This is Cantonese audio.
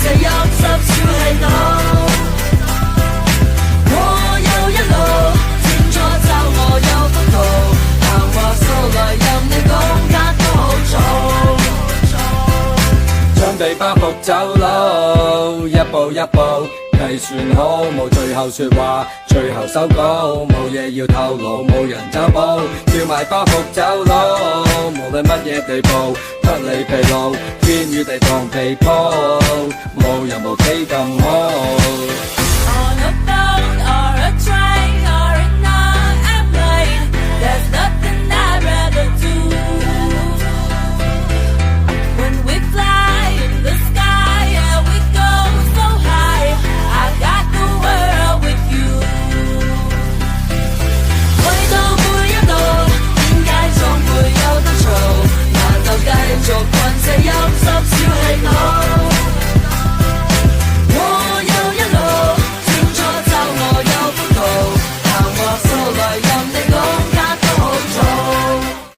這陰濕小氣度。我有一路，清楚就我有幅圖，談話數來任你講間都好嘈。將被包袱走佬，一步一步計算好，冇最後說話，最後收稿，冇嘢要透露，冇人走步，叫埋包袱走佬，無論乜嘢地步，得你疲勞，天與地同被鋪，冇人無幾咁好。